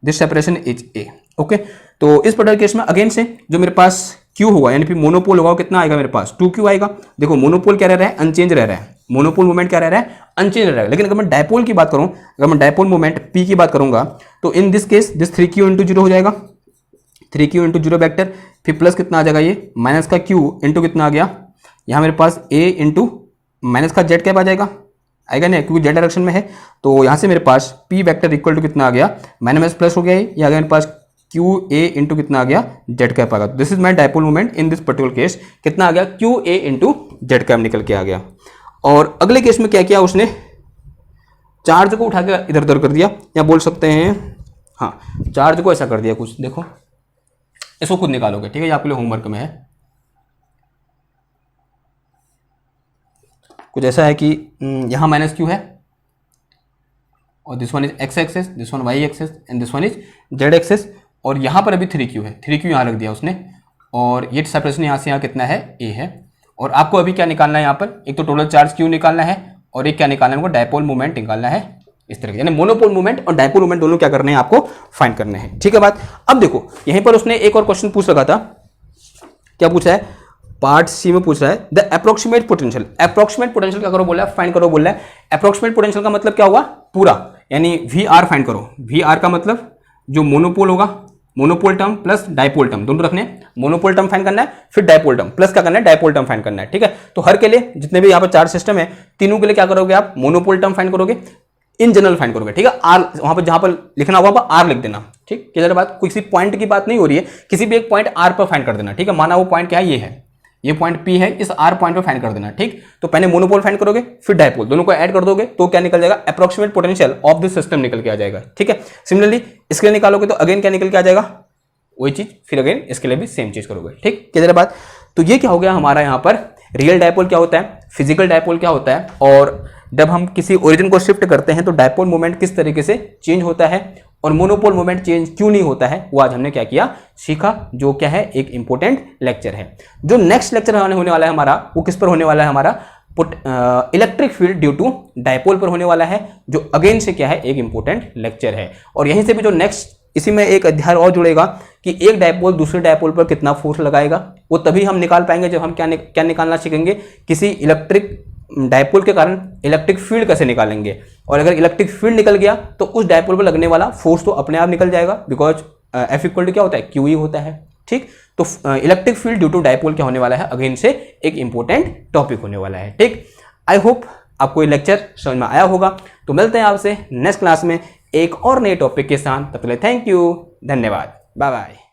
this separation is a। Okay, तो इस पर्टिकुलर केस में अगेन से जो मेरे पास q होगा, यानी फिर मोनोपोल होगा, वो कितना आएगा मेरे पास, 2q आएगा। देखो मोनोपोल क्या रह रहा है, अनचेंज रह रहा है, मोनोपोल मोमेंट क्या रह रहा है, अनचेंज रह रहा है। लेकिन अगर मैं डायपोल की बात करूं, अगर मैं डायपोल मोमेंट p की बात करूंगा, तो इन this case this 3q into 0 हो जाएगा, 3q इंटू 0 वेक्टर, फिर प्लस कितना आ जाएगा, ये माइनस का q इंटू कितना आ गया, यहाँ मेरे पास a इंटू माइनस का जेड कैप आ जाएगा, आएगा नहीं, क्योंकि जेड डायरेक्शन में है। तो यहाँ से मेरे पास p वेक्टर इक्वल टू कितना आ गया, माइनस प्लस हो गया, ये आ गया मेरे पास qa इंटू कितना आ गया, जेड कैप आ गया। This is my dipole moment in this particular case, कितना आ गया, qa इंटू जेड कैप निकल के आ गया। और अगले केस में क्या किया उसने, चार्ज को उठा के इधर उधर कर दिया, या बोल सकते हैं हाँ, चार्ज को ऐसा कर दिया कुछ, देखो इसको खुद निकालोगे, ठीक है, ये आपके लिए होमवर्क में है। कुछ ऐसा है कि यहाँ -q है, और this one is x axis, this one y axis and this one is z axis, और यहाँ पर अभी 3q है, 3q यहाँ रख दिया उसने, और ये सेपरेशन यहाँ से यहाँ कितना है, a है। और आपको अभी क्या निकालना है यहाँ पर, एक तो टोटल चार्ज q निकालना है, और एक क्या निकालना है, हमको डायपोल मोमेंट निकालना है। इस तरह यानी मोनोपोल मोमेंट और डायपोल मोमेंट दोनों क्या करने हैं, आपको फाइंड करने हैं। ठीक है बात। अब देखो यहीं पर उसने एक और क्वेश्चन पूछ रखा था, क्या पूछा है, पार्ट सी में पूछ रहा है the approximate potential. Approximate potential क्या करो बोला है, फाइंड करो बोला है। अप्रोक्सीमेट पोटेंशियल का मतलब क्या हुआ, पूरा, यानी वी आर फाइंड करो। वी आर का मतलब जो मोनोपोल होगा, monopole term plus dipole term दोनों रखने हैं। मोनोपोल टर्म फाइंड करना है, फिर डायपोल टर्म प्लस क्या करना है, डायपोल टर्म फाइंड करना है। ठीक है, तो हर के लिए जितने भी यहाँ पर चार्ज सिस्टम है, तीनों के लिए क्या करोगे आप, मोनोपोल टर्म फाइंड करोगे, इन जनरल फाइंड करोगे। ठीक है, आर वहां पर जहां पर लिखना होगा आर लिख देना। ठीक, क्लियर बात, किसी पॉइंट की बात नहीं हो रही है, किसी भी एक पॉइंट आर पर फाइंड कर देना। ठीक है, माना वो पॉइंट क्या है, ये है, ये पॉइंट पी है, इस आर पॉइंट पर फाइंड कर देना। ठीक, तो पहले मोनोपोल फाइंड करोगे, फिर डायपोल, दोनों को ऐड कर दोगे तो क्या निकल जाएगा, approximate potential of this system निकल के आ जाएगा। ठीक है, सिमिलरली इसके लिए निकालोगे तो अगेन क्या निकल के आ जाएगा, वही चीज, फिर अगेन इसके लिए भी सेम चीज करोगे। ठीक, क्लियर बात। तो ये क्या हो गया हमारा यहाँ पर, रियल डायपोल क्या होता है, फिजिकल डायपोल क्या होता है, और जब हम किसी ओरिजिन को शिफ्ट करते हैं तो डायपोल मोमेंट किस तरीके से चेंज होता है, और मोनोपोल मोमेंट चेंज क्यों नहीं होता है, वो आज हमने क्या किया, सीखा, जो क्या है एक इंपॉर्टेंट लेक्चर है। जो नेक्स्ट लेक्चर होने वाला है हमारा, वो किस पर होने वाला है हमारा, put electric field due to dipole पर होने वाला है, जो अगेन से क्या है एक इंपॉर्टेंट लेक्चर है। और यहीं से भी जो नेक्स्ट इसी में एक अध्याय और जुड़ेगा कि एक डायपोल दूसरे डायपोल पर कितना फोर्स लगाएगा, वो तभी हम निकाल पाएंगे जब हम क्या निकालना सीखेंगे, किसी इलेक्ट्रिक डायपोल के कारण इलेक्ट्रिक फील्ड कैसे निकालेंगे। और अगर इलेक्ट्रिक फील्ड निकल गया तो उस डायपोल पर लगने वाला फोर्स तो अपने आप निकल जाएगा, बिकॉज एफ इक्वल टू क्या होता है, क्यू ई होता है। ठीक, तो electric field due to dipole क्या होने वाला है, अगेन से एक इंपॉर्टेंट टॉपिक होने वाला है। ठीक, आई होप आपको ये लेक्चर समझ में आया होगा। तो मिलते हैं आपसे नेक्स्ट क्लास में एक और नए टॉपिक के साथ। तब तक थैंक यू, धन्यवाद, बाय बाय।